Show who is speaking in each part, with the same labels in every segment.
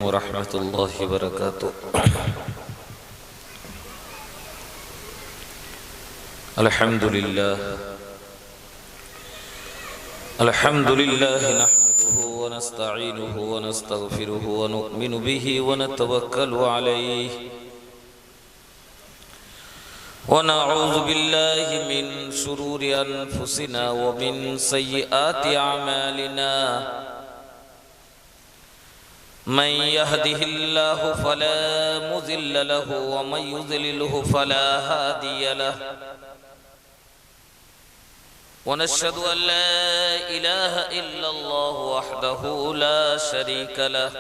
Speaker 1: वरहमतुल्लाहि वबरकातुहू। अल्हम्दुलिल्लाह नहमदुहु व नस्तईनुहु व नस्तगफिरुहु व नु'मिनु बिही व नतवक्कलु अलैहि व नऊज़ु बिल्लाहि मिन शुरूरि अनफुसिना व मिन सय्यिआति अमालिना। मन यहदिहिल्लाहु फला मुज़िल्ल लहु व मन युज़लिलहु फला हादिय लहु। व नशहदु अन ला इलाहा इल्लल्लाहु वहदहु ला शरीक लहु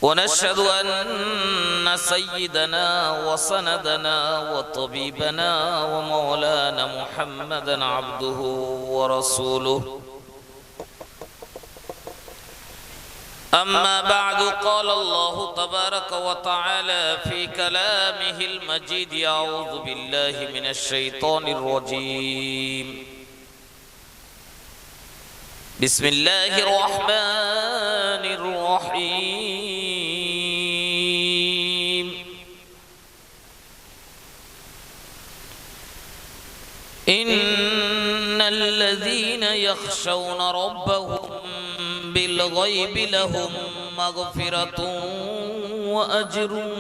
Speaker 1: व नशहदु अन्न सय्यिदना व सनदना व तबीबना व मौलाना मुहम्मदन अब्दुहु व रसूलुहु। अम्मा बादु क़ाल अल्लाहु तबारक व तआला फ़ी कलामिहिल मजीद। अऊज़ु बिल्लाहि मिनश शैतानिर रजीम। बिस्मिल्लाहिर रहमानिर रहीम। इन्नल लज़ीना यख़शौना रब्बहुम बिलग़ैबि लहुम मग़फ़िरतुन व अज्रुन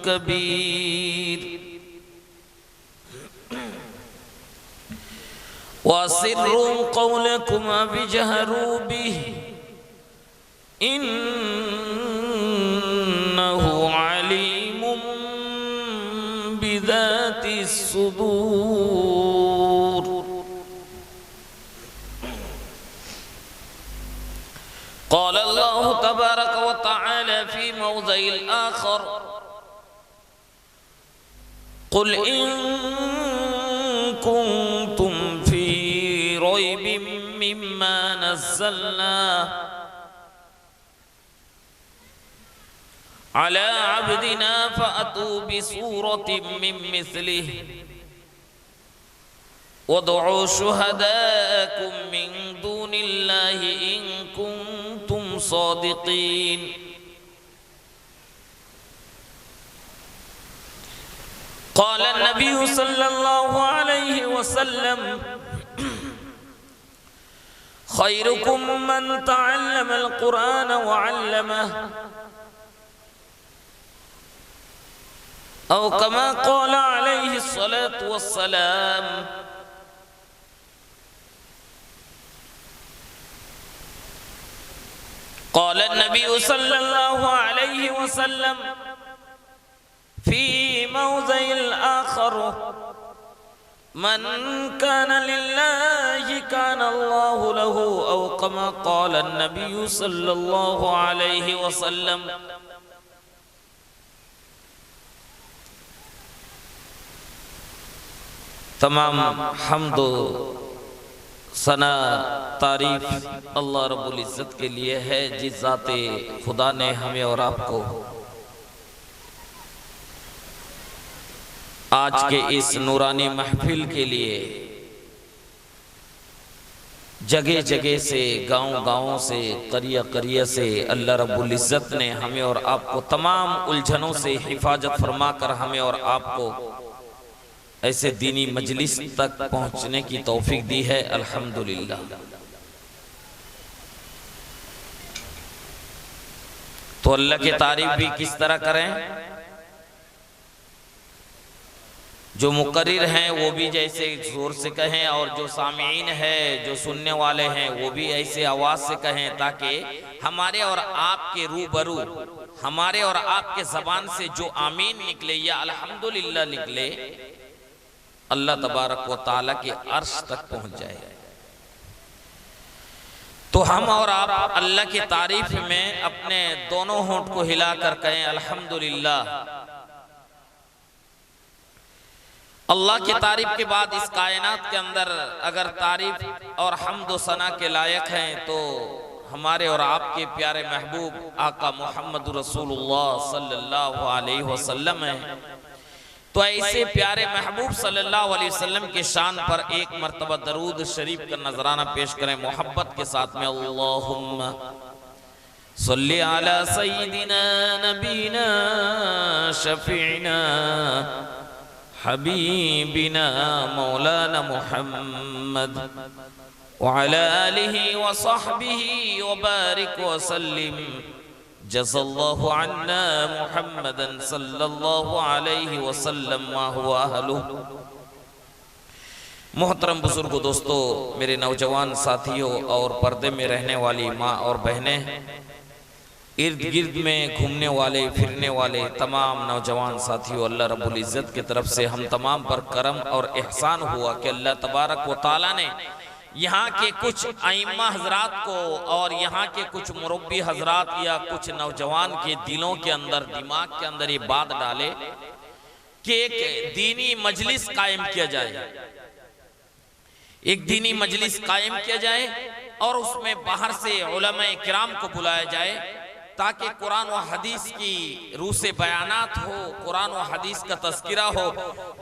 Speaker 1: कबीर। वअसिर्रू क़ौलकुम वजहरू बिही इन्नहु अलीमुम बिज़ातिस सुदूर। क़ाल अल्लाहु तबारक व तआला फ़ी मौज़िल आख़र क़ुल इन कुन्तुम फ़ी रैबिम मिम्मा नज़्ज़लना अला अब्दिना फ़अतू बिसूरतिम मिन मिस्लिहि वदउ शुहदाअकुम मिन दूनिल्लाहि इन कुन्तुम सादिक़ीन। क़ाल नबी सल्लल्लाहु अलैहि वसल्लम खैरुकुम मन तअल्लमल कुरान व अल्लमह औ कमा क़ाल अलैहि सलातु वस्सलाम। क़ाल नबी सल्लल्लाहु अलैहि वसल्लम फ़ी मौज़िल आख़र मन कान लिल्लाहि कान अल्लाहु लहु औ कमा क़ाल नबी सल्लल्लाहु अलैहि वसल्लम। तमाम हम्द सना तारीफ अल्लाह रब्बुल इज़्ज़त के लिए है जिस ज़ाते खुदा ने हमें और आपको आज के इस नूरानी महफिल के लिए जगह जगह से गांव से करिया करिया से अल्लाह रब्बुल इज़्ज़त ने हमें और आपको तमाम उलझनों से हिफाजत फरमा कर हमें और आपको ऐसे दीनी मजलिस तक पहुंचने की तौफीक दी है। अल्हम्दुलिल्लाह। तो अल्लाह की तारीफ भी किस तरह करें? जो मुकर्रिर हैं वो भी जैसे जोर से कहें और जो सामीन है जो सुनने वाले हैं वो भी ऐसे आवाज से कहें ताकि हमारे और आपके रूबरू हमारे और आपके जबान से जो आमीन निकले या अल्हम्दुलिल्लाह निकले अल्लाह तबारक व ताला के अर्श तक पहुंच जाए। तो हम और आप अल्लाह की तारीफ में अपने दोनों होंठ को हिलाकर कहें अल्हम्दुलिल्लाह। अल्लाह की तारीफ के बाद इस कायनात के अंदर अगर तारीफ और हम्द व सना के लायक हैं तो हमारे और आपके प्यारे महबूब आका मोहम्मद रसूलुल्लाह सल्लल्लाहु अलैहि वसल्लम हैं। तो ऐसे प्यारे महबूब सल्लल्लाहु अलैहि वसल्लम के शान पर एक मर्तबा दरूद शरीफ का नजराना पेश करें मोहब्बत के साथ में। अल्लाहुम्मा सल्ली अला सय्यिदिना नबीना शफीना हबीबिना मौलाना मुहम्मद व अला आलिहि व सहबिहि व बारिक व सल्लिम जज़ल्लाहु अन्ना मुहम्मदन सल्लल्लाहु अलैहि वसल्लम मा हुवा अहलुहु। मोहतरम बुजुर्गो, दोस्तों, मेरे नौजवान साथियों और पर्दे में रहने वाली माँ और बहनें, इर्द गिर्द में घूमने वाले फिरने वाले तमाम नौजवान साथियों, अल्लाह रब्बुल इज़्ज़त की तरफ से हम तमाम पर करम और एहसान हुआ कि अल्लाह तबारक व तआला ने यहाँ के कुछ आइम्मा हजरात को और यहाँ के कुछ मुरब्बी हजरात या कुछ नौजवान के दिलों के अंदर, दिमाग के अंदर ये बात डाले कि एक दीनी मजलिस कायम किया जाए, एक दीनी मजलिस कायम किया जाए और उसमें बाहर से उलमा किराम को बुलाया जाए ताकि कुरान व हदीस की रूह से बयानात हो, कुरान व हदीस का तज़किरा हो,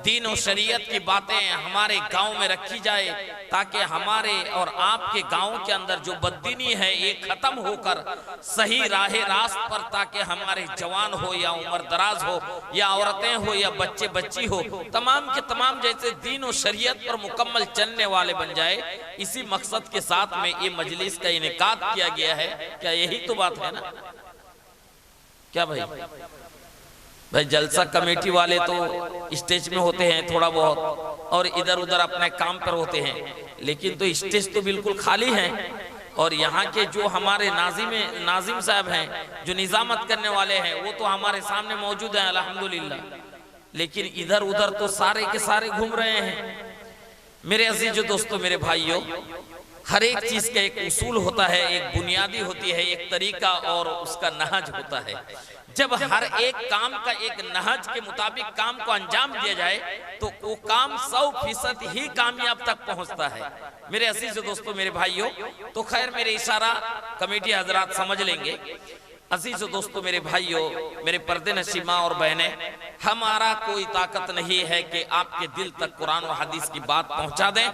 Speaker 1: दीन और शरीयत की बातें हमारे गांव में रखी जाए ताकि हमारे और आपके गांव के अंदर जो बददीनी है ये खत्म होकर सही राहे रास्त पर, ताकि हमारे जवान हो या उम्र दराज हो या औरतें हो या बच्चे बच्ची हो, तमाम के तमाम जैसे दीन और शरीयत पर मुकम्मल चलने वाले बन जाए। इसी मकसद के साथ में ये मजलिस का इनेकाद किया गया है। क्या यही तो बात है ना? क्या भाई जलसा कमेटी वाले तो स्टेज में होते हैं थोड़ा बहुत और इधर उधर अपने काम पर होते हैं, लेकिन तो स्टेज तो बिल्कुल खाली है। और यहाँ के जो हमारे नाजिम साहब हैं, जो निजामत करने वाले हैं, वो तो हमारे सामने मौजूद हैं अल्हम्दुलिल्लाह, लेकिन इधर उधर तो सारे के सारे घूम रहे हैं। मेरे अजीजों दोस्तों, मेरे भाइयों, हर एक चीज का एक उसूल होता है, एक बुनियादी होती है, एक तरीका और उसका नहज होता है। जब हर एक काम का एक नहज के मुताबिक काम को अंजाम दिया जाए तो वो काम 100% ही कामयाब तक पहुंचता है। मेरे अजीज दोस्तों, मेरे भाइयों, तो खैर मेरे इशारा कमेटी हजरात समझ लेंगे। अजीज दोस्तों, मेरे भाइयों, मेरे पर्दे नशीं माँ और बहनें, हमारा कोई ताकत नहीं है कि आपके दिल तक कुरान और हदीस की बात पहुंचा दें।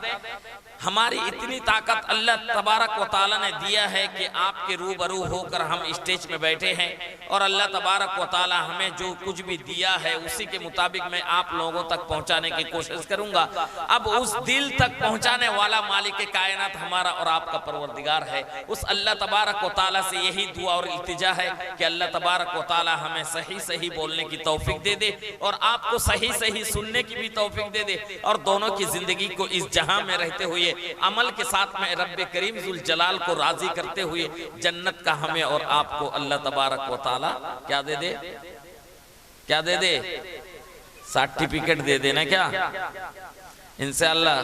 Speaker 1: हमारी इतनी ताकत अल्लाह तबारक व तआला ने दिया है कि आपके रूबरू होकर हम स्टेज में बैठे हैं और अल्लाह तबारक व तआला हमें जो कुछ भी दिया है उसी के मुताबिक मैं आप लोगों तक पहुंचाने की कोशिश करूंगा। अब उस दिल तक पहुंचाने वाला मालिक कायनात हमारा और आपका परवरदिगार है। उस अल्लाह तबारक व तआला से यही दुआ और इल्तिजा है कि अल्लाह तबारक व तआला हमें सही सही बोलने की तौफीक दे दे और आपको सही सही सुनने की भी तौफीक दे दे, और दोनों की जिंदगी को इस जहां में रहते हुए अमल के साथ में रब्बे करीम जुल जलाल को राजी करते हुए जन्नत का हमें और आपको अल्लाह तबारक व तआला क्या दे दे? क्या दे दे? सर्टिफिकेट दे देना। क्या इंशाअल्लाह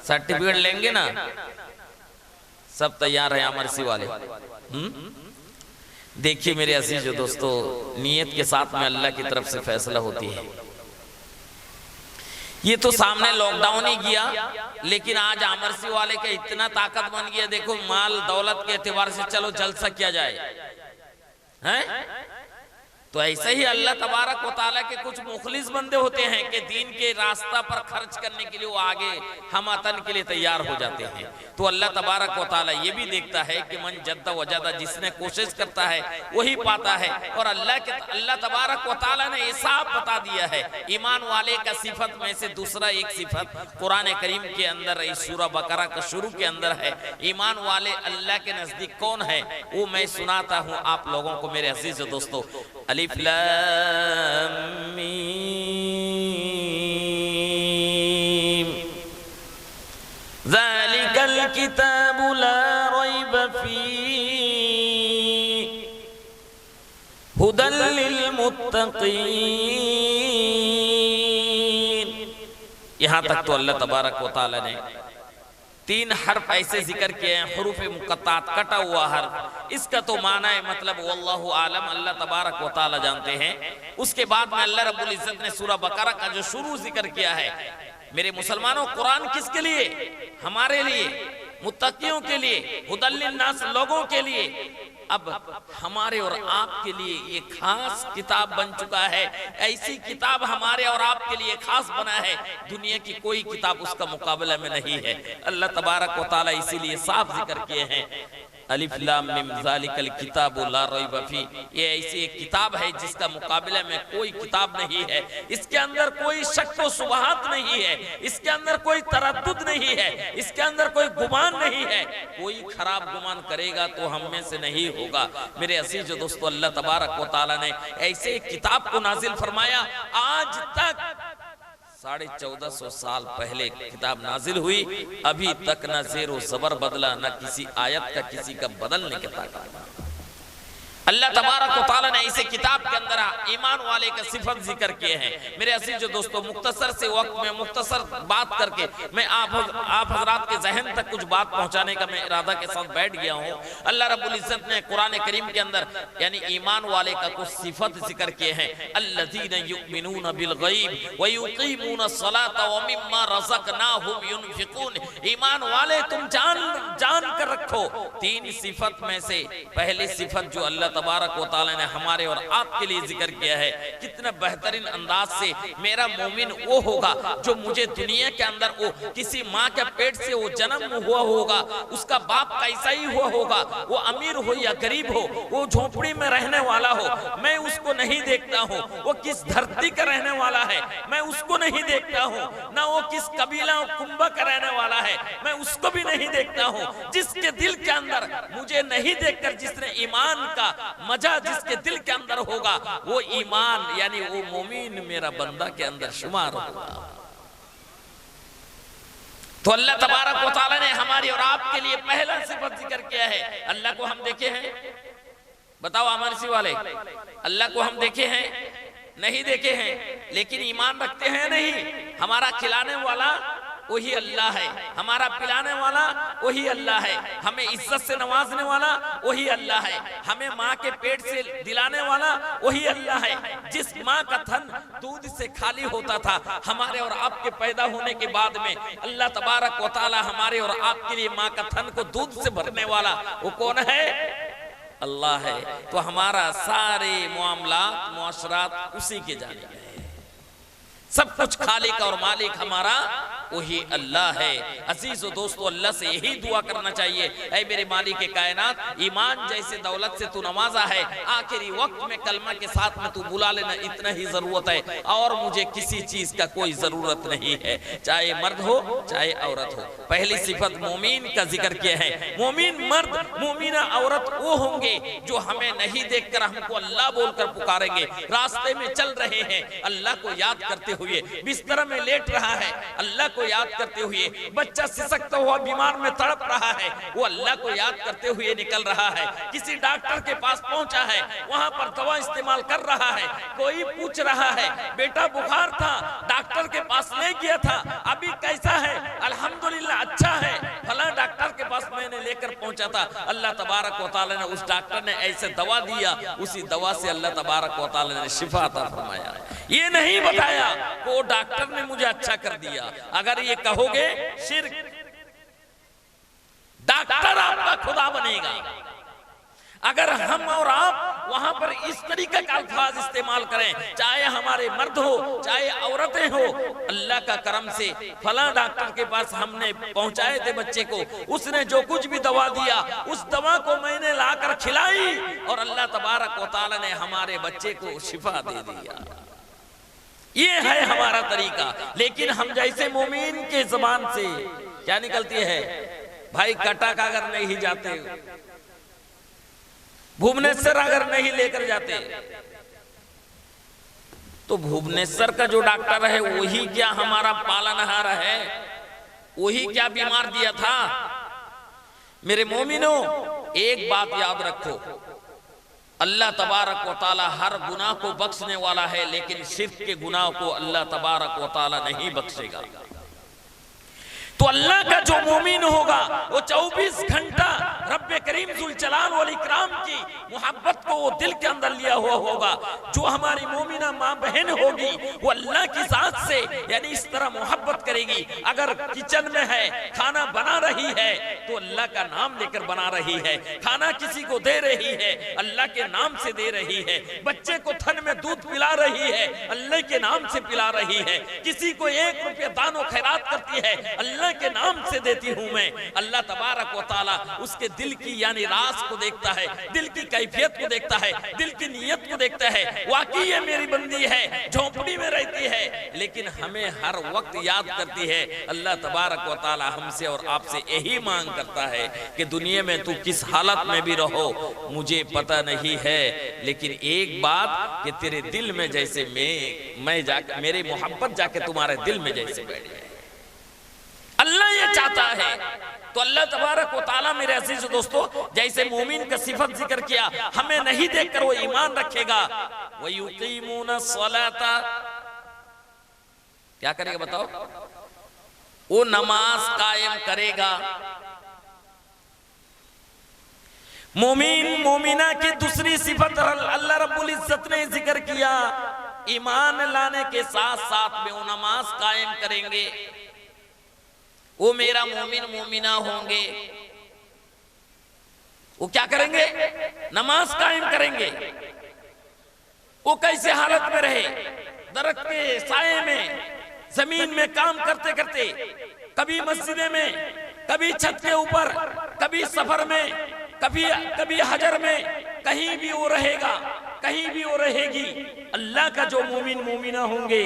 Speaker 1: सर्टिफिकेट लेंगे ना? सब तैयार है अमरसी वाले? देखिए मेरे अजीज दोस्तों, नियत के साथ में अल्लाह की तरफ से फैसला होती है। ये तो सामने लॉकडाउन ही गया, लेकिन आज आमरसी वाले का इतना ताकत बन गया, देखो माल दौलत के एतबार से चलो जलसा किया जाए, हैं? तो ऐसे ही अल्लाह तबारक व तआला के कुछ मुखलिस बंदे होते हैं कि दीन के रास्ता पर खर्च करने के लिए वो आगे हमतन के लिए तैयार हो जाते हैं। तो अल्लाह तबारक व तआला ये भी देखता है कि मन जद्दा वजदा, जिसने कोशिश करता है वही पाता है। और अल्लाह तबारक व तआला ने ये साफ बता दिया है, ईमान वाले का सिफत में से दूसरा एक सिफत कुरान करीम के अंदर इस सूरह बकरा का शुरू के अंदर है। ईमान वाले अल्लाह के नजदीक कौन है वो मैं सुनाता हूँ आप लोगों को मेरे अजीज दोस्तों। अलिफ लाम मीम ज़ालिकल किताबु ला रैब फीह हुदल लिल मुत्तक़ीन। यहाँ तक तो अल्लाह तबारक व तआला ने 3 हर्फ ऐसे जिक्र किए हैं, हुरूफ मुक़त्तात, कटा हुआ हर्फ। इसका तो माना है मतलब वल्लाहु आलम, अल्लाह तबारक व तआला जानते हैं। उसके बाद में अल्लाह रब्बुल इज़्ज़त ने सूरह बकरा का जो शुरू जिक्र किया है, मेरे मुसलमानों, कुरान किसके लिए? हमारे लिए, मुत्तकियों के लिए, हुदल लिन्नास, लोगों के लिए। अब हमारे और आपके लिए ये खास किताब बन चुका है। ऐसी किताब हमारे और आपके लिए खास बना है, दुनिया की कोई किताब उसका मुकाबला में नहीं है। अल्लाह तबारक व तआला इसीलिए साफ जिक्र किए हैं, अलिफ लाम मिम ज़ालिकल किताबु ला रैब फी, ये ऐसी एक किताब है जिसका मुकाबले में कोई किताब नहीं है। इसके अंदर कोई शक व शुबहात नहीं है, इसके अंदर कोई तरद्दुद नहीं है, इसके अंदर कोई गुमान नहीं है। कोई खराब गुमान करेगा तो हम में से नहीं होगा। मेरे अजीज दोस्तों, अल्लाह तबारक व तआला ने ऐसे एक किताब को नाजिल फरमाया। आज तक 1450 साल पहले किताब नाजिल हुई, अभी तक न ज़ेरो ज़बर बदला, न किसी आयत का किसी का बदलने की ताकत। अल्लाह तबारक व तआला ने इसे किताब के अंदर ईमान वाले का सिफत जिक्र किए हैं। मेरे अजीज दोस्तों, मुख्तसर से वक्त में मुख्तसर बात करके मैं आप हजरात के जहन तक कुछ बात पहुंचाने का मैं इरादा के साथ बैठ गया हूं। अल्लाह रब्बुल इज्जत ने कुरान करीम के अंदर यानी ईमान वाले का कुछ सिफत जिक्र किए हैं। अल्लज़ीना युमिनूना बिल गैब व युकीमूना सलाता व मिम्मा रज़क़नाहुम युनफिकून। ईमान वाले तुम जान कर रखो तीन सिफत में से पहली सिफत जो अल्लाह तबारक व तआला ने हमारे और आपके लिए जिक्र किया है, कितना बेहतरीन अंदाज से, मेरा मोमिन वो होगा जो मुझे दुनिया के अंदर वो किसी माँ के पेट से वो जन्म हुआ होगा, उसका बाप कैसा ही हुआ होगा, वो अमीर हो या गरीब हो, वो झोपड़ी में रहने वाला हो, मैं उसको नहीं देखता हूँ। वो किस धरती का रहने वाला है मैं उसको नहीं देखता हूँ, ना वो किस कबीला कुंबा का रहने वाला है मैं उसको भी नहीं देखता हूँ। जिसके दिल के अंदर मुझे नहीं देखकर जिसने ईमान का मजा जिसके दिल के अंदर होगा, वो ईमान यानी वो मोमिन मेरा बंदा के अंदर शुमार होगा। तो अल्लाह तबारक व तआला ने हमारी और आपके लिए पहला सिफत जिक्र किया है। अल्लाह को हम देखे हैं? बताओ अमरसी वाले, अल्लाह को हम देखे हैं? नहीं देखे हैं, लेकिन ईमान रखते हैं नहीं। हमारा खिलाने वाला वही अल्लाह है, हमारा पिलाने वाला वही अल्लाह है, हमें इज्जत से नवाजने वाला वही अल्लाह है, हमें माँ के पेट से दिलाने वाला वही अल्लाह है। जिस माँ का थन दूध से खाली होता था, हमारे और आपके पैदा होने के बाद में अल्लाह तबारक व तआला हमारे और आपके लिए माँ का थन को दूध से भरने वाला वो कौन है? अल्लाह है। तो हमारा सारे मामलात मुआशरात उसी के जाने हैं। सब कुछ खालिक और मालिक हमारा वही अल्लाह है। अजीज दोस्तों, अल्लाह से यही दुआ करना चाहिए, ऐ मेरे मालिक के कायनात, ईमान जैसे दौलत से तू नवाजा है, आखिरी वक्त में कलमा के साथ में तू बुला लेना, इतना ही जरूरत है और मुझे किसी चीज का कोई जरूरत नहीं है, चाहे मर्द हो चाहे औरत हो। पहली सिफत मोमीन का जिक्र किया है। मोमीन मर्द मोमीना औरत वो होंगे जो हमें नहीं देखकर हमको अल्लाह बोलकर पुकारेंगे। रास्ते में चल रहे हैं, अल्लाह को याद करते हुए, बिस्तर में लेट रहा है, अल्लाह को याद करते हुए, बच्चा सिसकता हुआ बीमार में तड़प रहा है, वो अल्लाह को याद करते हुए निकल रहा है। किसी डॉक्टर के पास पहुंचा है, वहां पर दवा इस्तेमाल कर रहा है, कोई पूछ रहा है बेटा बुखार था, डॉक्टर के पास ले गया था, अभी कैसा है? अल्हम्दुलिल्लाह अच्छा है, फला डॉक्टर के पास मैंने लेकर पहुंचा था। अल्लाह तबारक व तआला ने उस डॉक्टर ने ऐसे दवा दिया, उसी दवा से अल्लाह तबारक व तआला ने शिफा अता फरमाया। ये नहीं बताया वो डॉक्टर ने मुझे अच्छा कर दिया। अगर ये कहोगे शिर्क, डॉक्टर आपका खुदा बनेगा। अगर हम और आप वहां पर इस तरीके का अल्फाज इस्तेमाल करें, चाहे हमारे मर्द हो चाहे औरतें हो, अल्लाह का करम से फला डॉक्टर के पास हमने पहुंचाए थे बच्चे को, उसने जो कुछ भी दवा दिया उस दवा को मैंने लाकर खिलाई और अल्लाह तबारक व तआला ने हमारे बच्चे को शिफा दे दिया। ये है हमारा तरीका। लेकिन हम जैसे मोमिन के जबान से क्या निकलती है? भाई कटक अगर नहीं जाते, भुवनेश्वर अगर नहीं लेकर जाते, तो भुवनेश्वर का जो डॉक्टर है वही क्या हमारा पालनहार है? वही क्या बीमार दिया था? मेरे मोमिनों, एक बात याद रखो, अल्लाह तबारक व तआला हर गुनाह को बख्शने वाला है, लेकिन शिर्क के गुनाह को अल्लाह तबारक व तआला नहीं बख्शेगा। तो अल्लाह का जो मोमिन होगा वो 24 घंटा रब्बे करीम जुल जलाल वल इकराम की मोहब्बत को वो दिल के अंदर लिया हुआ होगा। जो हमारी मोमिना माँ बहन होगी वो अल्लाह की जात से यानी इस तरह मोहब्बत करेगी। अगर किचन में है, खाना बना रही है तो अल्लाह का नाम लेकर बना रही है, खाना किसी को दे रही है अल्लाह के नाम से दे रही है, बच्चे को थन में दूध पिला रही है अल्लाह के नाम से पिला रही है, किसी को 1 रुपया दानो खैरात करती है अल्लाह के नाम से देती हूं मैं। अल्लाह तबारक व तआला उसके दिल की यानी राज को देखता है, दिल की कैफियत को देखता है, दिल की नीयत को देखता है। वाकई ये मेरी बंदी है, झोंपड़ी में रहती है लेकिन हमें हर वक्त याद करती है। अल्लाह तबारक व तआला हमसे और आपसे यही मांग करता है कि दुनिया में तू किस हालत में भी रहो मुझे पता नहीं है, लेकिन एक बात कि तेरे दिल में जैसे मैं जाकर मेरी मोहब्बत जाके तुम्हारे दिल में जैसे बैठ जाए, अल्लाह ये चाहता है। तो अल्लाह तबारक व तआला मेरे अजीज दोस्तों जैसे मोमिन का सिफत जिक्र किया, हमें नहीं देखकर वो ईमान रखेगा। व युकीमूना सलाता, क्या करेगा बताओ? वो नमाज कायम करेगा। मोमिन मोमिना की दूसरी सिफत अल्लाह रब्बुल इज्जत ने जिक्र किया, ईमान लाने के साथ साथ में वो नमाज कायम करेंगे। वो मेरा मोमिन मोमिना होंगे, वो क्या करेंगे? नमाज कायम करेंगे। वो कैसे हालत में रहे? दरख्त के साये में, जमीन में काम करते करते, कभी मस्जिद में, कभी छत के ऊपर, कभी सफर में, कभी हजर में, कहीं भी वो रहेगा, कहीं भी वो रहेगी। अल्लाह का जो मोमिन मोमिना होंगे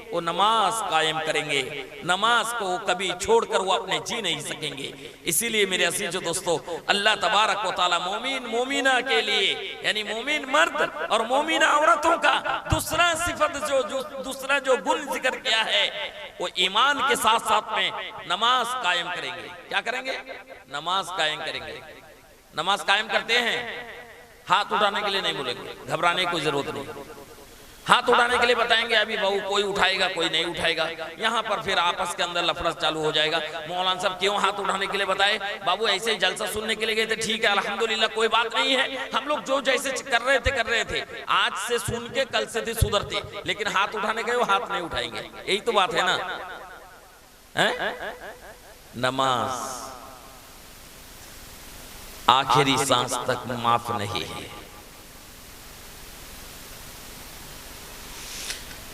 Speaker 1: वो नमाज कायम करेंगे, नमाज को कभी छोड़कर वो अपने जी नहीं सकेंगे। इसीलिए मेरे अजीजों दोस्तों अल्लाह तबारक व तआला मोमिन मोमिना के लिए यानी मोमिन मर्द और मोमिना औरतों का दूसरा सिफत दूसरा जो गुण जिक्र किया है वो ईमान के साथ साथ में नमाज कायम करेंगे। क्या करेंगे? नमाज कायम करेंगे। नमाज कायम करते हैं, हाथ उठाने के लिए नहीं बोलेंगे, घबराने की कोई जरूरत नहीं। हाथ उठाने के लिए बताएंगे, अभी बहू कोई उठाएगा कोई नहीं उठाएगा, यहाँ पर फिर आपस के अंदर लफड़ा चालू हो जाएगा। मौलाना साहब क्यों हाथ उठाने के लिए बताए? बाबू ऐसे ही जलसा सुनने के लिए गए थे, ठीक है अल्हम्दुलिल्लाह कोई बात नहीं है, हम लोग जो जैसे कर रहे थे आज से सुन के कल से सुधरते, लेकिन हाथ उठाने गए वो हाथ नहीं उठाएंगे, यही तो बात है ना। नमाज आखिरी सांस तक माफ नहीं है,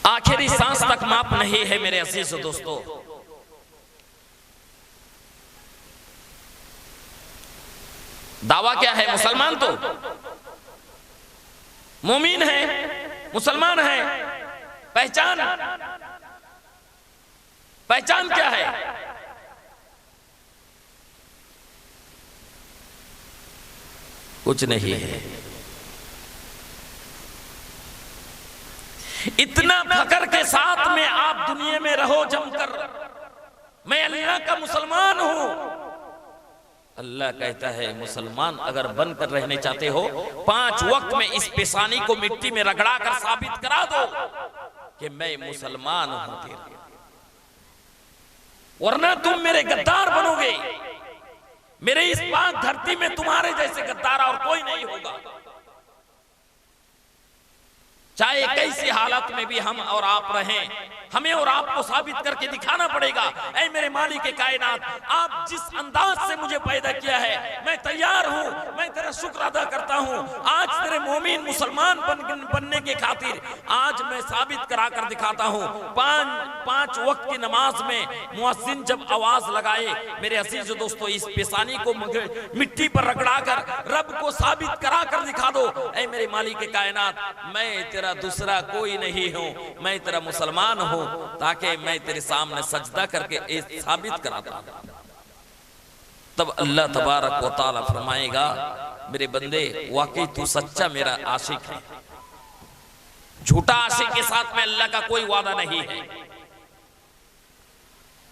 Speaker 1: आखिरी सांस तक माफ नहीं है मेरे अजीज दोस्तों। दावा क्या है? मुसलमान तो मोमिन है, मुसलमान है, पहचान क्या है? कुछ नहीं है। इतना फकर के साथ में आप दुनिया में रहो जमकर, मैं अल्लाह का मुसलमान हूं। अल्लाह कहता है मुसलमान अगर बनकर रहने चाहते हो 5 वक्त में इस पेशानी को मिट्टी में रगड़ा कर साबित करा दो कि मैं मुसलमान हूं तेरे, वरना तुम मेरे गद्दार बनोगे। मेरे इस पाक धरती में तुम्हारे जैसे गद्दार और कोई नहीं होगा। चाहे कैसी हालत में भी हम और आप रहें, हमें और आपको साबित करके दिखाना पड़ेगा। ऐ मेरे मालिक के कायनात, आप जिस अंदाज से मुझे पैदा किया है मैं तैयार हूं, मैं तेरा शुक्र अदा करता हूं। आज तेरे मोमिन मुसलमान बनने के खातिर आज मैं साबित करा कर दिखाता हूं। 5 वक्त की नमाज में मुअज्जिन जब आवाज लगाए, मेरे अजीज दोस्तों इस पेशानी को मिट्टी पर रगड़ा कर रब को साबित करा कर दिखा दो। ऐ मेरे मालिक के कायनात, मैं तेरा दूसरा कोई नहीं हूं, मैं तेरा मुसलमान हूं, ताकि मैं तेरे सामने सजदा करके साबित कराता। तब अल्लाह तबारक व तआला फरमाएगा मेरे बंदे वाकई तू सच्चा मेरा आशिक है। झूठा आशिक के साथ में अल्लाह का कोई वादा नहीं है।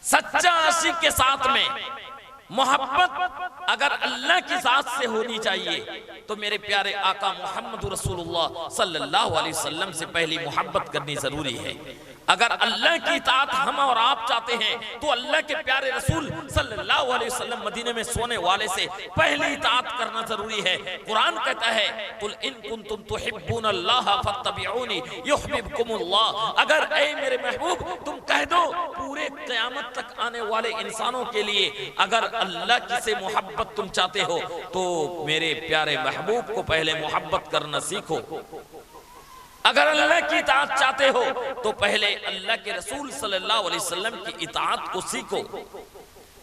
Speaker 1: सच्चा आशिक के साथ में मोहब्बत अगर अल्लाह की जात से होनी चाहिए तो मेरे प्यारे आका मोहम्मद रसूलुल्लाह सल्लल्लाहु अलैहि वसल्लम से पहली मोहब्बत करनी जरूरी है। अगर अल्लाह की इताअत हम और आप चाहते हैं तो अल्लाह के प्यारे रसूल सल्लल्लाहु अलैहि वसल्लम मदीने में सोने वाले से पहले इताअत करना जरूरी है। कुरान कहता है कुल इन कुंतुम तुहिब्बूनल्लाह फत्तबिऊनी युहिब्बुकुमुल्लाह, अगर ऐ मेरे महबूब तुम कह दो पूरे क़यामत तक आने वाले इंसानों के लिए, अगर अल्लाह की से मोहब्बत तुम चाहते हो तो मेरे प्यारे महबूब को पहले मोहब्बत करना सीखो। अगर अल्लाह की इताअत चाहते हो तो पहले अल्लाह के रसूल सल्लल्लाहु अलैहि वसल्लम की इताअत को सीखो,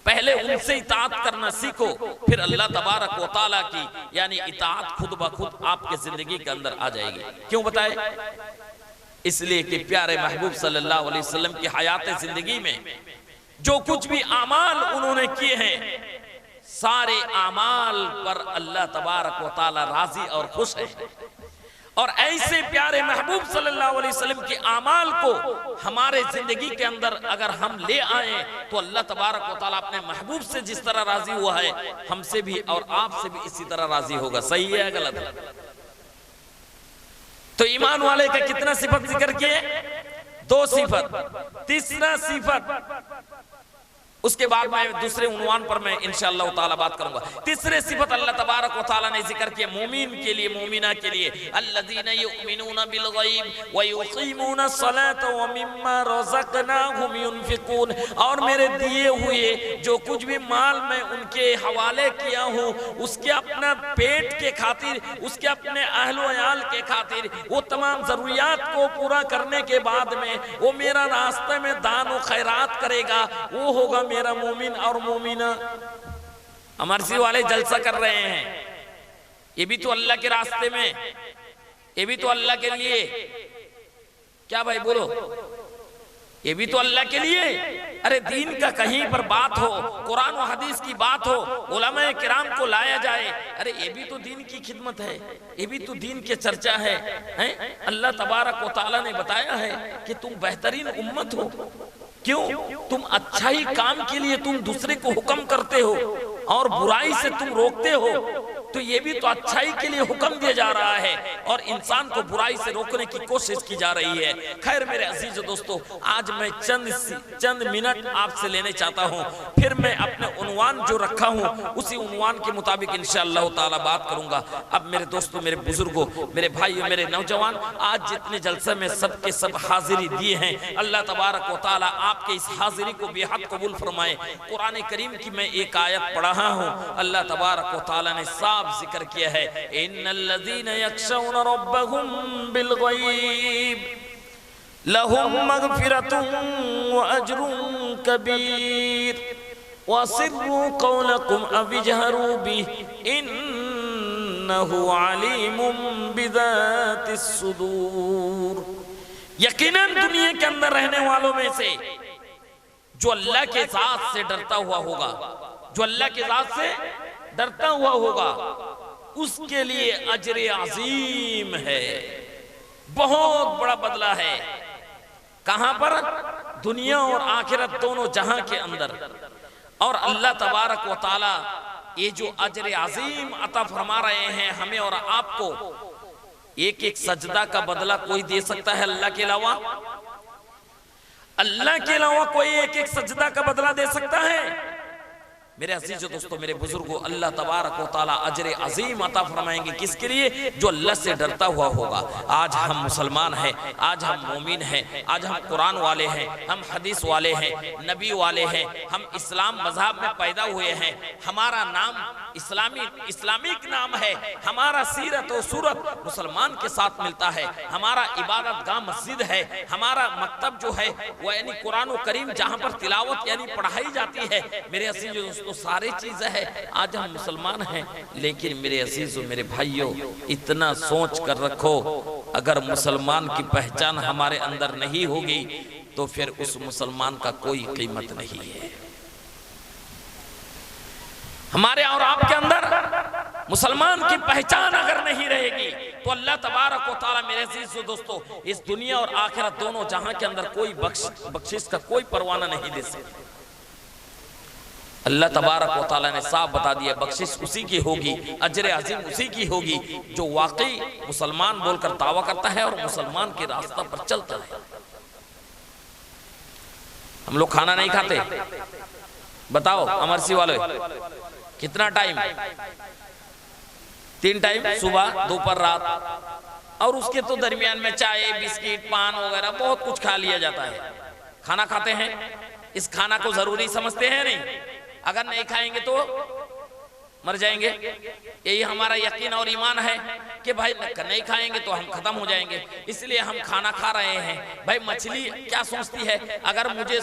Speaker 1: पहले उनसे इताअत करना सीखो, फिर अल्लाह तबारक व तआला की यानी इताअत खुद ब खुद आपके जिंदगी के अंदर आ जाएगी। क्यों बताए? इसलिए कि प्यारे महबूब सल्लल्लाहु अलैहि वसल्लम की हयात जिंदगी में जो कुछ भी आमाल उन्होंने किए हैं, सारे आमाल पर अल्लाह तबारक व तआला राजी और खुश है। और ऐसे प्यारे महबूब सल्लल्लाहु अलैहि वसल्लम के आमाल को हमारे जिंदगी के अंदर अगर हम ले आए तो अल्लाह तबारक व तआला अपने महबूब से जिस तरह राजी हुआ है हमसे भी और आपसे भी इसी तरह राजी होगा। सही है गलत है? तो ईमान वाले का कितना सिफत जिक्र किए? 2 सिफत। तीसरा सिफत उसके बाद में दूसरे उन्वान पर मैं इंशाअल्लाह ताला बात करूंगा। तीसरे सिफत अल्लाह तबारक व तआला ने जिक्र किया मोमिन के लिए, मोमिना के लिए, अल्लज़ीना युमिनूना बिल गैब व युक़ीमूना सलात व मिम्मा रज़क़नाहुम युनफ़िक़ून, और मेरे दिए हुए जो कुछ भी माल मैं उनके हवाले किया हूँ उसके अपना पेट के खातिर, उसके अपने अहल व अयाल के खातिर, वो तमाम जरूरियात को पूरा करने के बाद में वो मेरा रास्ते में दान व खैरात करेगा, वो होगा मेरा मोमिन और मोमिना। अमरसी वाले जलसा कर रहे हैं, ये भी तो अल्लाह के रास्ते में, ये भी तो अल्लाह के लिए। क्या भाई बोलो? ये भी तो अल्लाह के लिए। अरे दीन का कहीं पर बात हो, कुरान और हदीस की बात हो, उलमाए किराम को लाया जाए, अरे ये भी तो दीन की खिदमत है, ये भी तो दीन के चर्चा है, हैं? अल्लाह तबारक व तआला ने बताया है कि तुम बेहतरीन उम्मत हो। क्यों? तुम अच्छाई काम के लिए तुम दूसरे को हुक्म करते हो और बुराई से तुम रोकते हो, तो ये भी तो अच्छाई के लिए हुक्म दिया जा रहा है और इंसान को बुराई से रोकने की कोशिश की जा रही है। खैर मेरे अजीज दोस्तों, आज मैं चंद मिनट आपसे लेने चाहता हूँ, फिर मैं अपने उन्वान जो रखा हूँ उसी उन्वान के मुताबिक इंशाअल्लाह ताला बात करूंगा। अब मेरे दोस्तों, मेरे बुजुर्गों, मेरे भाइयों, मेरे नौजवान, आज जितने जलसे में सबके सब हाजिरी दिए हैं, अल्लाह तबारक व तआला आपके इस हाजिरी को बेहद कबूल फरमाए। कुरान करीम की मैं एक आयत पढ़ा हूँ, अल्लाह तबारक व तआला ने जिक्र किया है, इन्नल्लज़ीना यख्शौना रब्बहुम बिल गैब लहुम मगफिरतुन व अज्रुन कबीर वसिर्रू कौलकुम अविजहरू बिही इन्नहु अलीमुम बिज़ातिस सुदूर। यकीनन दुनिया के अंदर रहने वालों में से जो अल्लाह के ज़ात से डरता हुआ होगा, जो अल्लाह के ज़ात से डरता हुआ होगा, उसके लिए अजर अजीम है, बहुत बड़ा बदला है। कहां पर? दुनिया और आखिरत दोनों जहां के अंदर। और अल्लाह तबारक व तआला ये जो अजर अजीम अता फरमा रहे हैं हमें और आपको, एक एक सजदा का बदला कोई दे सकता है अल्लाह के अलावा? अल्लाह के अलावा कोई एक एक सजदा का बदला दे सकता है? मेरे अजीजों दोस्तों, मेरे बुजुर्गों, अल्लाह तबारक व तआला अजर अजीम अता फरमाएंगे किसके लिए? जो अल्लाह से डरता हुआ होगा। आज हम मुसलमान हैं, आज हम मोमिन हैं, आज हम कुरान वाले हैं, हम हदीस वाले हैं, नबी वाले हैं, हम इस्लाम मजहब में पैदा हुए हैं, हमारा नाम इस्लामिक नाम है, हमारा सीरत और सूरत मुसलमान के साथ मिलता है, हमारा इबादत गाह मस्जिद है, हमारा मकतब जो है वह यानी कुरान करीम जहाँ पर तिलावत यानी पढ़ाई जाती है। मेरे अजीजों दोस्तों, सारी चीजें हैं, आज हम मुसलमान हैं, लेकिन मेरे अजीजों, मेरे भाइयों, इतना सोच कर रखो, अगर मुसलमान की पहचान हमारे अंदर नहीं होगी तो फिर उस मुसलमान का कोई कीमत नहीं है। हमारे और आपके अंदर मुसलमान की पहचान अगर नहीं रहेगी तो अल्लाह तबारक व तआला, मेरे अजीजों दोस्तों, इस दुनिया और आखिरत दोनों जहां के अंदर कोई बख्शिश का कोई परवाना नहीं दे सकता। अल्लाह तबारक व तआला ने साफ बता दिया, बख्शिश उसी की होगी, अजर अजीम उसी की होगी जो वाकई मुसलमान बोलकर दावा करता है और मुसलमान के रास्ता पर चलता है। हम लोग खाना नहीं खाते, बताओ अमरसी वाले, कितना टाइम? 3 टाइम, सुबह दोपहर रात, और उसके तो दरमियान में चाय बिस्किट पान वगैरह बहुत कुछ खा लिया जाता है। खाना खाते हैं, इस खाना को जरूरी समझते हैं नहीं? अगर नहीं खाएंगे तो मर जाएंगे। यही हमारा यकीन और ईमान है कि भाई नहीं खाएंगे तो हम खत्म हो जाएंगे, इसलिए हम खाना खा रहे हैं। भाई मछली क्या सोचती है, अगर मुझे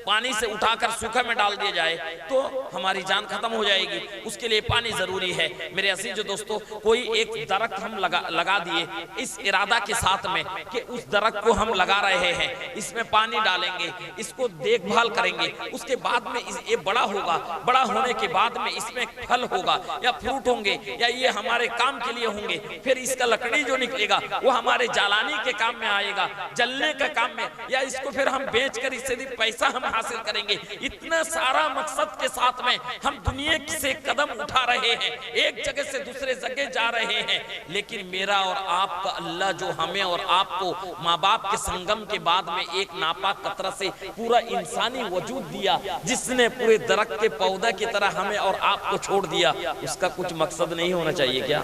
Speaker 1: पानी से उठाकर सूखे में डाल दिया जाए तो हमारी जान खत्म हो जाएगी, उसके लिए पानी जरूरी है। मेरे अजीज दोस्तों, कोई एक दरख्त हम लगा दिए इस इरादा के साथ में कि उस दरख्त को हम लगा रहे हैं, इसमें पानी डालेंगे, इसको देखभाल करेंगे, उसके बाद में ये बड़ा होगा, बड़ा होने के बाद में इसमें फल होगा या फ्रूट होंगे या ये हमारे काम के लिए होंगे, फिर इसका लकड़ी जो निकलेगा वो हमारे जालानी के काम में आएगा, जलने का काम में, या इसको फिर हम बेचकर इससे भी पैसा हम हासिल करेंगे। इतना सारा मकसद के साथ में हम दुनिया से कदम उठा रहे हैं, एक जगह से दूसरे जगह जा रहे हैं, लेकिन मेरा और आपका अल्लाह जो हमें और आपको माँ बाप के संगम के बाद में एक नापाक कतरा से पूरा इंसानी वजूद दिया, जिसने पूरे दरख्त के पौधा की तरह हमें और आपको छोड़ दिया, उसका कुछ मकसद नहीं होना चाहिए क्या?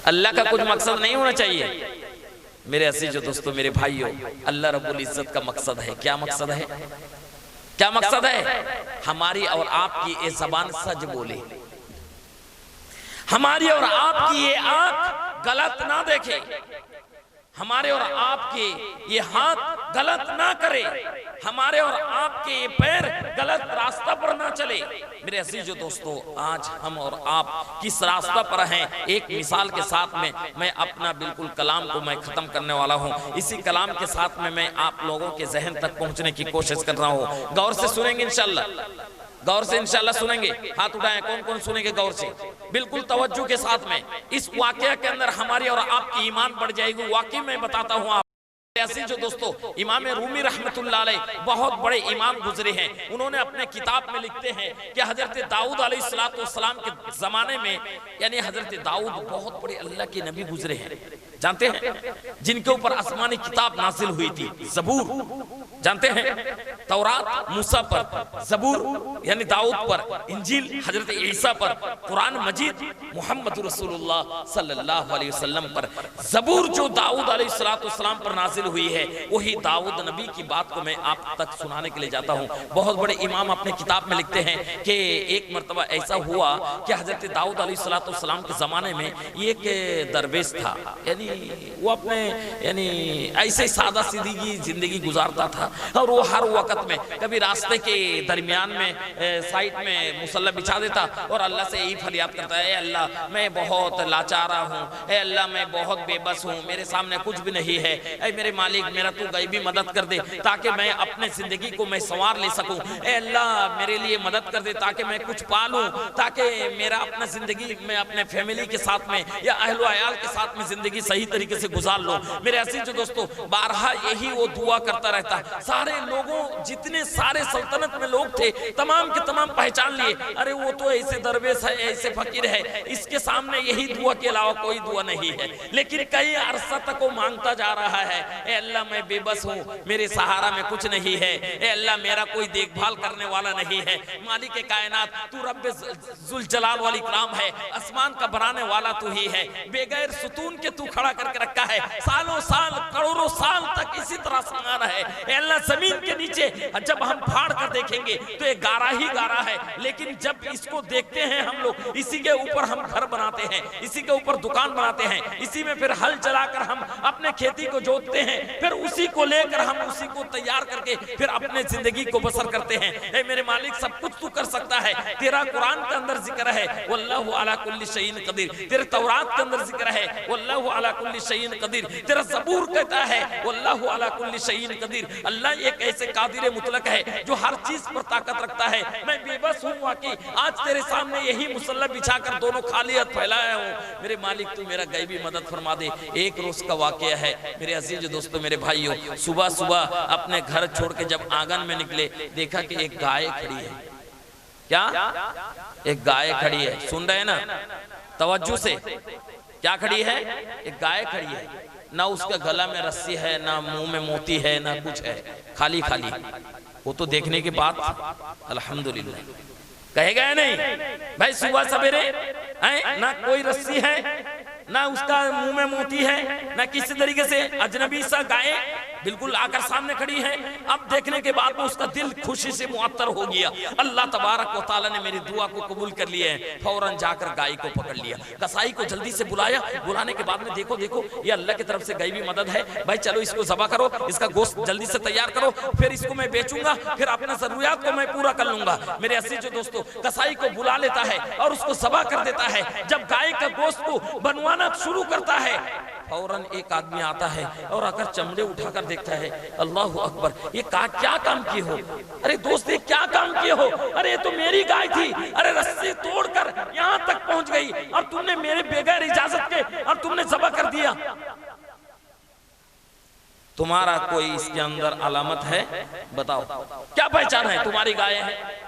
Speaker 1: अल्लाह का कुछ मकसद नहीं होना चाहिए? मेरे अजीज दोस्तों, मेरे भाइयों, अल्लाह रब्बुल इज्जत का मकसद है। क्या मकसद है? क्या मकसद है? हमारी और आपकी ये जबान सच बोले, हमारी और आपकी ये आंख गलत ना देखे, हमारे और आपके ये हाथ गलत ना करे, हमारे और आपके ये पैर गलत रास्ता पर ना चले। मेरे अजीजों दोस्तों, आज हम और आप किस रास्ता पर हैं, एक मिसाल के साथ में मैं अपना बिल्कुल कलाम को मैं खत्म करने वाला हूं। इसी कलाम के साथ में मैं आप लोगों के जहन तक पहुंचने की कोशिश कर रहा हूं। गौर से सुनेंगे इंशाल्लाह, गौर से इंशाल्लाह सुनेंगे। हाथ उठाएं, कौन कौन सुनेंगे गौर से, बिल्कुल तवज्जो के साथ में। इस वाकया के अंदर हमारी और आपकी ईमान बढ़ जाएगी। वाकई मैं बताता हूं आप ऐसे जो दोस्तों, इमाम रूमी रहमतुल्लाह अलैह बहुत बड़े इमाम गुजरे हैं। उन्होंने अपने किताब में लिखते हैं कि हजरत दाऊद अलैहिस्सलाम के जमाने में, यानी हजरत दाऊद बहुत बड़े अल्लाह के नबी गुजरे हैं, जानते हैं, जिनके ऊपर आसमानी किताब नाजिल हुई थी। जबूर जानते हैं, तौरात मूसा पर, जबूर यानी दाऊद पर, इंजील हजरत ईसा पर, कुरान मजीद मोहम्मद रसूलुल्लाह सल्लल्लाहु अलैहि वसल्लम पर। जबूर जो दाऊद अलैहिस्सलाम पर नाजिल हुई है, वही दाऊद नबी की बात को मैं आप तक सुनाने के लिए जाता हूँ। बहुत बड़े इमाम अपने किताब में लिखते हैं कि एक मर्तबा ऐसा हुआ कि हजरत दाऊद अलैहिस्सलाम के जमाने में एक दरवेश था, यानी वो अपने यानी ऐसे सादा सीधी जिंदगी गुजारता था, और वो हर वक्त में कभी रास्ते के दरमियान में साइड में मुसल्ला बिछा देता और अल्लाह से यही फरियाद करता है, अल्लाह मैं बहुत लाचारा हूँ, अल्लाह मैं बहुत बेबस हूँ, मेरे सामने कुछ भी नहीं है, मेरे मालिक मेरा तू गैबी मदद कर दे ताकि मैं अपने जिंदगी को मैं संवार ले सकूं। अल्लाह मेरे लिए मदद कर दे ताकि मैं कुछ पालूं, ताकि मेरा अपना जिंदगी में अपने फैमिली के साथ में या अहलो अयाल के साथ में जिंदगी सही तरीके से गुजार लो। मेरे अजीज दोस्तों, बारहा यही वो दुआ करता रहता। सारे लोगों, जितने सारे सल्तनत में लोग थे, तमाम के तमाम पहचान लिए, अरे वो तो ऐसे दरवेश है, ऐसे फकीर है, इसके सामने यही दुआ के अलावा कोई दुआ नहीं है। लेकिन कई अरसा तक वो मांगता जा रहा है, ए अल्लाह मैं बेबस हूँ, मेरे सहारा में कुछ नहीं है, ए अल्लाह मेरा कोई देखभाल करने वाला नहीं है, मालिक कायनात तू रब्बे जुल जलाल वाल इकराम है, आसमान का बनाने वाला तू ही है, बेगैर सुतून के तू खड़ा करके रखा है, सालों साल करोड़ों साल तक इसी तरह संगाना है। ए अल्लाह जमीन के नीचे जब हम फाड़ कर देखेंगे तो ये गारा ही गारा है, लेकिन जब इसको देखते हैं हम लोग, इसी के ऊपर हम घर बनाते हैं, इसी के ऊपर दुकान बनाते हैं, इसी में फिर हल चलाकर हम अपने खेती को जोतते हैं, फिर उसी को लेकर हम उसी को तैयार करके फिर अपने जिंदगी को बसर करते हैं। ए मेरे मालिक सब कुछ तू कर सकता है, तेरा कुरान के अंदर जिक्र है वल्लाहु अला कुल्ली शैइन कदीर, तेरे तौरात के अंदर जिक्र है वल्लाहु अला कुल्ली शैइन कदीर, तेरा ज़बूर कहता है वल्लाहु अला कुल्ली शैइन कदीर। अल्लाह एक ऐसे कादिर मुतलक है जो हर चीज पर ताकत रखता है। मैं बेबस हूँ वाकई, आज तेरे सामने यही मुसल्ला बिछाकर दोनों खाली हाथ फैलाया हूँ, मेरे मालिक तू मेरा गैबी मदद फरमा दे। एक रोज का वाकया है मेरे अजीज दोस्तों, मेरे भाइयों, सुबह सुबह अपने घर छोड़ के जब आंगन में निकले, देखा कि एक गाय खड़ी है। क्या? एक गाय खड़ी है, सुन रहे हैं ना तवज्जो से, क्या खड़ी है? एक गाय खड़ी है। ना उसका गला में रस्सी है, ना मुंह में मोती है, ना कुछ है, खाली खाली। वो तो देखने के बाद अल्हम्दुलिल्लाह कहेगा या नहीं भाई? सुबह सवेरे ना कोई रस्सी है, ना उसका मुंह में मोती है, ना किसी तरीके से अजनबी सा गाय बिल्कुल आकर सामने खड़ी है। अब देखने के बाद में उसका दिल खुशी से मुअत्तर हो गया। अल्लाह तबारक व तआला ने मेरी दुआ को कबूल कर लिया है। फौरन जाकर गाय को पकड़ लिया, कसाई को जल्दी से बुलाया। बुलाने के बाद में देखो देखो ये अल्लाह की तरफ से गईबी मदद है भाई, चलो इसको ज़बह करो, इसका गोश्त जल्दी से तैयार करो, फिर इसको मैं बेचूंगा, फिर अपना जरूरियात को मैं पूरा कर लूंगा। मेरे अजीज दोस्तों, कसाई को बुला लेता है और उसको ज़बह कर देता है। जब गाय का गोश्त को बनवाना शुरू करता है, फौरन एक आदमी आता है और आकर चमड़े उठाकर देखता है। अल्लाह अकबर, ये क्या काम किए हो? अरे दोस्त ये क्या काम किए हो? अरे ये तो मेरी गाय थी, अरे रस्सी तोड़कर यहाँ तक पहुंच गई और तुमने मेरे बगैर इजाजत के और तुमने ज़बह कर दिया। तुम्हारा कोई इसके अंदर अलामत है? बताओ क्या पहचान है? तुम्हारी गाय है।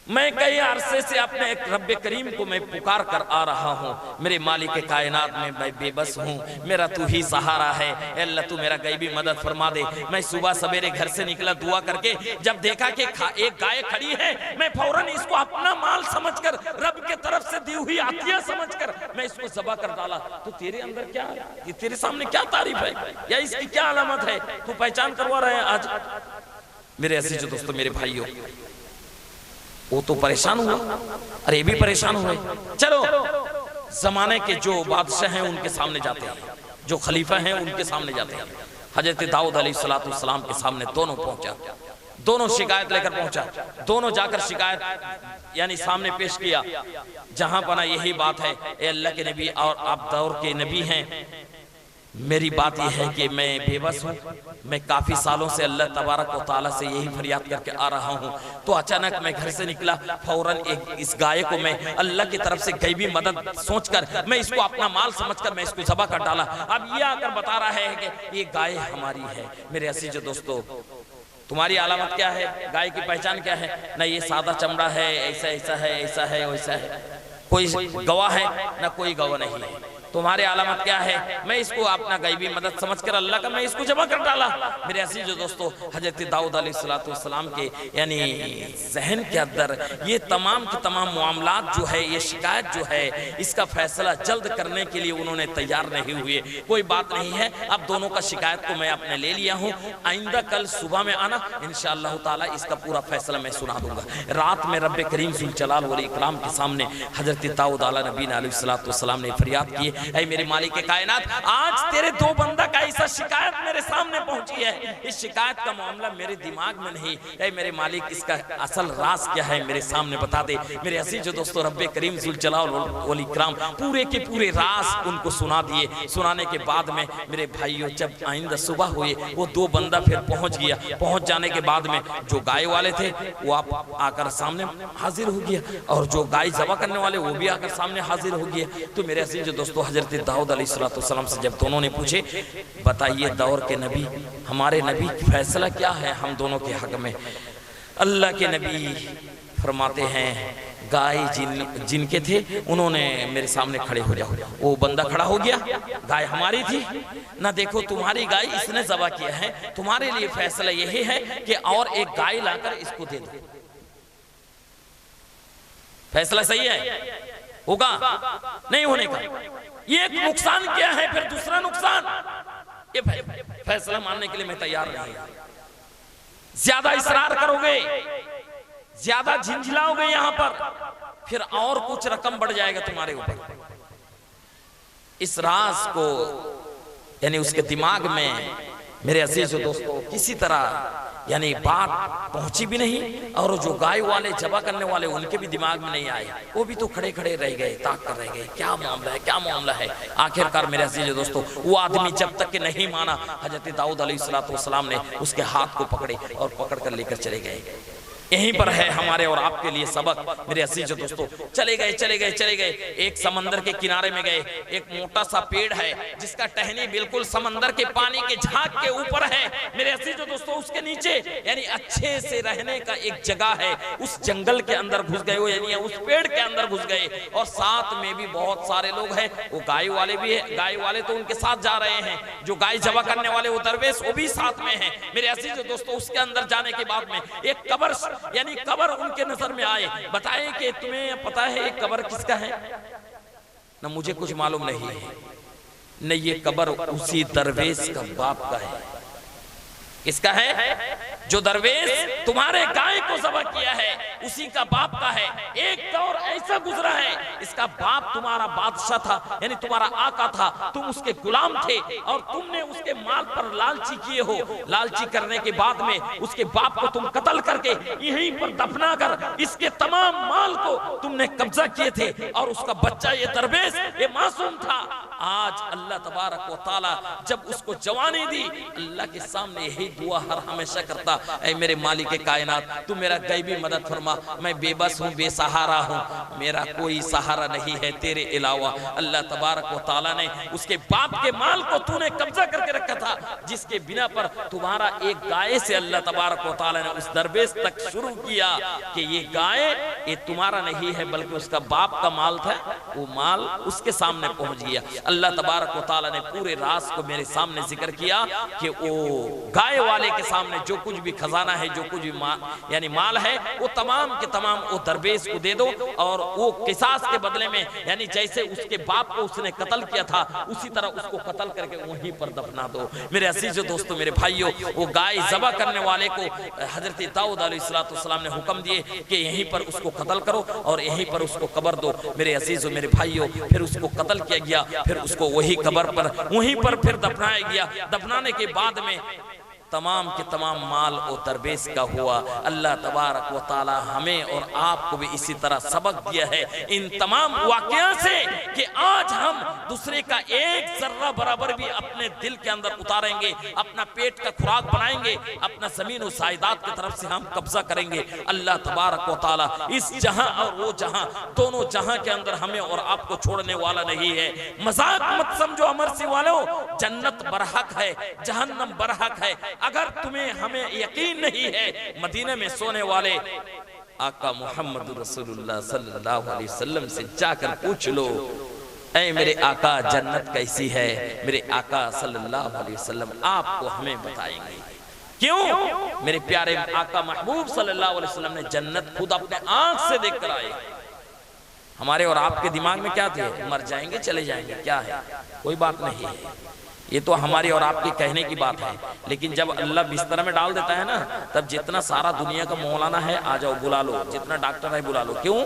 Speaker 1: मैं कई अरसे से अपने एक रब्बे करीम को मैं पुकार कर आ रहा हूँ। मेरे मालिक के कायनात में मैं बेबस हूँ, मेरा तू ही सहारा है। अल्लाह तू मेरा गईबी मदद फरमा दे। मैं सुबह सवेरे घर से निकला दुआ करके, जब देखा कि एक गाय खड़ी है, मैं फौरन इसको अपना माल समझकर, रब के तरफ से दी हुई आतिया समझकर मैं इसको ज़बह कर डाला। तो तेरे अंदर क्या है? ये तेरे सामने क्या तारीफ है या इसकी क्या अलामत है? तू पहचान करवा रहे हैं आज। मेरे अजीज दोस्तों, मेरे भाइयों, वो तो परेशान हुआ, अरे ये भी परेशान हुए। चलो जमाने के जो बादशाह हैं उनके सामने जाते हैं, जो खलीफा हैं उनके सामने जाते हैं। हजरत दाऊद अलैहिस्सलाम के सामने दोनों पहुंचा, दोनों शिकायत लेकर पहुंचा। दोनों जाकर शिकायत यानी सामने पेश किया। जहां बना यही बात है, ए अल्लाह के नबी और आप दौर के नबी हैं, मेरी बात यह है कि मैं बेबस हूँ। मैं काफ़ी सालों से अल्लाह तबारक व तआला से यही फरियाद करके आ रहा हूँ। तो अचानक मैं घर से निकला, फौरन इस गाय को मैं अल्लाह की तरफ से गईबी मदद सोचकर मैं इसको अपना माल समझकर मैं इसको ज़बह कर डाला। अब ये आकर बता रहा है कि ये गाय हमारी है। मेरे अजीज दोस्तों, तुम्हारी अलामत क्या है? गाय की पहचान क्या है? ना ये सादा चमड़ा है, ऐसा ऐसा है, ऐसा है, वैसा है, कोई गवाह है ना कोई गवाह नहीं है। तुम्हारे अलामत क्या है? मैं इसको अपना गईबी मदद समझकर अल्लाह का मैं इसको जमा कर डाला। मेरे अजीज दोस्तों, हजरत दाऊद अलैहिस्सलाम के यानी जहन के अंदर ये तमाम के तमाम मामलात जो है, ये शिकायत जो है, इसका फैसला जल्द करने के लिए उन्होंने तैयार नहीं हुए। कोई बात नहीं है, अब दोनों का शिकायत को मैं अपने ले लिया हूँ। आइंदा कल सुबह में आना, इंशाअल्लाह ताला इसका पूरा फैसला मैं सुना दूंगा। रात में रब्बे करीम ज़ुल जलाल वल इकराम के सामने हजरत दाऊद अलैहिस्सलाम ने फरियाद की, ऐ मेरे मालिक के कायनात, आज तेरे दो बंदा का ऐसा शिकायत मेरे सामने पहुंची है। इस शिकायत का मामला मेरे दिमाग में नहीं, ऐ मेरे मालिक इसका असल राज क्या है मेरे सामने बता दे। मेरे अजीज दोस्तों, रब्बे करीम ज़ुल जलाल वल इकराम पूरे के पूरे राज उनको सुना दिए। सुनाने के बाद में मेरे भाइयों, जब आइंदा सुबह हुए, वो दो बंदा फिर पहुंच गया। पहुंच जाने के बाद में जो गाय वाले थे वो आप आकर सामने हाजिर हो गया, और जो गाय ज़बह करने वाले वो भी आकर सामने हाजिर हो गया। तो मेरे अजीज दोस्तों, हजरत दाऊद अलैहिस्सलाम से जब दोनों ने पूछे, बताइए दौर के नबी, हमारे नबी फैसला क्या है हम दोनों के हक में? अल्लाह के नबी फरमाते हैं, गाय जिनके थे उन्होंने मेरे सामने खड़े हो जाओ। वो बंदा खड़ा हो गया, गाय हमारी थी ना, देखो तुम्हारी गाय इसने ज़बह किया है, तुम्हारे लिए फैसला यही है कि और एक गाय लाकर इसको दे दो। फैसला सही है? होगा नहीं होने का? ये एक नुकसान क्या है, फिर दूसरा नुकसान। ये फैसला मानने के लिए मैं तैयार नहीं। ज्यादा इसरार करोगे, ज्यादा झिंझलाओगे यहाँ पर, फिर और कुछ रकम बढ़ जाएगा तुम्हारे ऊपर। इस राज को यानी उसके दिमाग में मेरे अजीज दोस्तों किसी तरह यानी बात पहुंची भी नहीं, और जो गाय वाले ज़बह करने वाले उनके भी दिमाग में नहीं आए। वो भी तो खड़े खड़े रह गए, ताक कर रह गए, क्या मामला है, क्या मामला है। आखिरकार मेरे अजीज दोस्तों, वो आदमी जब तक कि नहीं माना, हजरत दाऊद अलैहिस्सलाम ने उसके हाथ को पकड़े और पकड़ कर लेकर चले गए। यहीं पर है हमारे और आपके लिए सबक। मेरे अजीज दोस्तों, चले गए एक समंदर के किनारे में गए। एक मोटा सा पेड़ है जिसका टहनी बिल्कुल समंदर के पानी के झाग के ऊपर है। मेरे अजीज दोस्तों, उसके नीचे यानी अच्छे से रहने का एक जगह है। उस जंगल के अंदर घुस गए हो, यानी उस पेड़ के अंदर घुस गए, और साथ में भी बहुत सारे लोग हैं। वो गाय वाले भी है, गाय वाले तो उनके साथ जा रहे हैं, जो गाय जबा करने वाले वो दरवेश वो भी साथ में है। मेरे अजीज दोस्तों, उसके अंदर जाने के बाद में एक कब्र यानी कब्र उनके नजर में आए। बताएं कि तुम्हें पता है ये कब्र किसका है? ना मुझे कुछ मालूम नहीं है, न ये कब्र उसी दरवेश का बाप का है। किसका है? जो दरवेश तुम्हारे गाय को ज़बह किया है उसी का बाप का है। एक दौर ऐसा गुजरा है, इसका बाप तुम्हारा बादशाह था, यानी तुम्हारा आका था, तुम उसके गुलाम थे और तुमने उसके माल पर लालची किए हो। लालची करने के बाद में उसके बाप को तुम कत्ल करके यहीं पर दफना कर इसके तमाम माल को तुमने कब्जा किए थे, और उसका बच्चा ये दरवेश ये मासूम था। आज अल्लाह तबारक व तआला जब उसको जवानी दी, अल्लाह के सामने यही दुआ हर हमेशा करता, ऐ मेरे मालिक कायनात, तू मेरा गैबी मदद फरमा, मैं बेबस हूँ, बेसहारा हूँ, मेरा कोई सहारा नहीं है तेरे अलावा। अल्लाह तबारक व तआला ने उसके बाप के माल को तूने कब्जा करके रखा था, जिसके बिना पर तुम्हारा एक गाय से अल्लाह तबारक व तआला ने उस दरवेश तक शुरू किया कि ये गाय ये तुम्हारा नहीं है बल्कि उसका बाप का माल था। वो माल उसके सामने पहुंच गया। अल्लाह तबारक व तआला ने पूरे राज को मेरे सामने जिक्र किया कि वो गाय वाले के सामने जो कुछ भी खजाना है, जो कुछ भी यानी माल है, वो तमाम के तमाम वो दरवेश को दे दो, और वो किसास के बदले में यानी जैसे उसके बाप को उसने कत्ल किया था उसी तरह उसको कत्ल करके वहीं पर दफना दो। मेरे अजीज दोस्तों, मेरे भाइयों, वो गाय ज़बह करने वाले को हजरत दाऊद अलैहिस्सलाम ने हुक्म दिए कि यहीं पर उसको कत्ल करो और यहीं पर उसको कब्र दो। मेरे अजीजों, मेरे भाइयों, फिर उसको कत्ल किया गया, फिर उसको वही कब्र पर वहीं पर फिर दफनाया गया। दफनाने के बाद में तमाम के तमाम माल और दरवेश का हुआ। अल्लाह तबारक व तआला हमें और आपको भी इसी तरह सबक दिया है इन तमाम वाक़या से कि आज हम दूसरे का एक जर्रा बराबर भी अपने दिल के अंदर उतारेंगे, अपना पेट का खुराक बनाएंगे, अपना जमीन और साइदात की तरफ से हम कब्जा करेंगे। अल्लाह तबारक व तआला इस जहां और वो जहां, दोनों जहां के अंदर हमें और आपको छोड़ने वाला नहीं है। मजाक मत समझो अमर से वालों, जन्नत बरहक है, जहन्नम बरहक है। अगर तुम्हें हमें यकीन नहीं है, मदीने में सोने वाले आका मोहम्मद रसूलुल्लाह सल्लल्लाहु अलैहि वसल्लम से जाकर पूछ लो, ऐ मेरे आका जन्नत कैसी है? मेरे आका सल्लल्लाहु अलैहि वसल्लम आपको हमें बताएंगे। क्यों? मेरे प्यारे आका महबूब सल्लल्लाहु अलैहि वसल्लम ने जन्नत खुद अपने आंख से देखकर आए। हमारे और आपके दिमाग में क्या थे? मर जाएंगे चले जाएंगे, क्या है, कोई बात नहीं है। ये तो हमारी और आपके कहने की बात है, लेकिन जब अल्लाह बिस्तर में डाल देता है ना, तब जितना सारा दुनिया का मौलाना है आ जाओ बुला लो, जितना डॉक्टर है बुला लो। क्यों?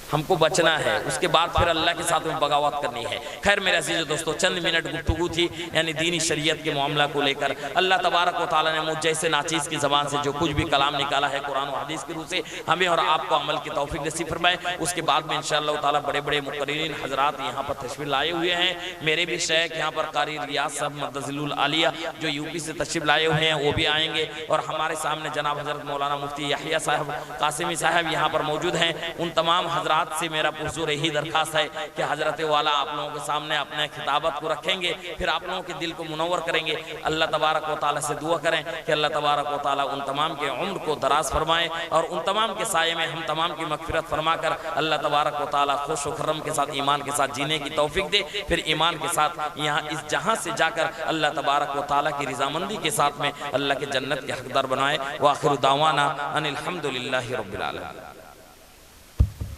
Speaker 1: हमको बचना है, उसके बाद फिर अल्लाह के साथ में बगावत करनी है। खैर मेरे अजीज दोस्तों, चंद मिनट गुफ्तगू थी यानी दीनी शरीयत के मामला को लेकर। अल्लाह तबारक व तआला ने मुझ जैसे नाचीज़ की ज़बान से जो कुछ भी कलाम निकाला है कुरान और हदीस के रूप से, हमें और आपको अमल की तौफीक नसीब फरमाए। उसके बाद में इंशाअल्लाह ताला बड़े बड़े मुक़र्रिरीन हज़रात यहाँ पर तशरीफ़ लाए हुए हैं। मेरे भी शेख यहाँ पर कारी रियाज साहब मदज़िलुल आलिया जो यूपी से तशरीफ़ लाए हुए हैं वो भी आएंगे, और हमारे सामने जनाब हज़रत मौलाना मुफ्ती याहिया साहब कासिमी साहब यहाँ पर मौजूद हैं। उन तमाम हज़रात से मेरा पुरज़ोर यही दरखास्त है कि हज़रत वाला आप लोगों के सामने अपने खिताबत को रखेंगे, फिर आप लोगों के दिल को मुनव्वर करेंगे। अल्लाह तबारक व तआला से दुआ करें कि अल्लाह तबारक व तआला उन तमाम के उम्र को दराज फरमाए और उन तमाम के साये में हम तमाम की मग़फ़िरत फरमा कर अल्लाह तबारक व तआला खुश व खुर्रम के साथ ईमान के साथ जीने की तौफीक दे। फिर ईमान के साथ यहाँ इस जहाँ से जाकर अल्लाह तबारक व तआला की रज़ामंदी के साथ में अल्लाह के जन्नत के हक़दार बनाए। व आखिरु दावाना अनिल हम्दुलिल्लाहि रब्बिल आलमीन।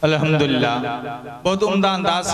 Speaker 2: अल्हम्दुलिल्लाह, बहुत उम्दा अंदाज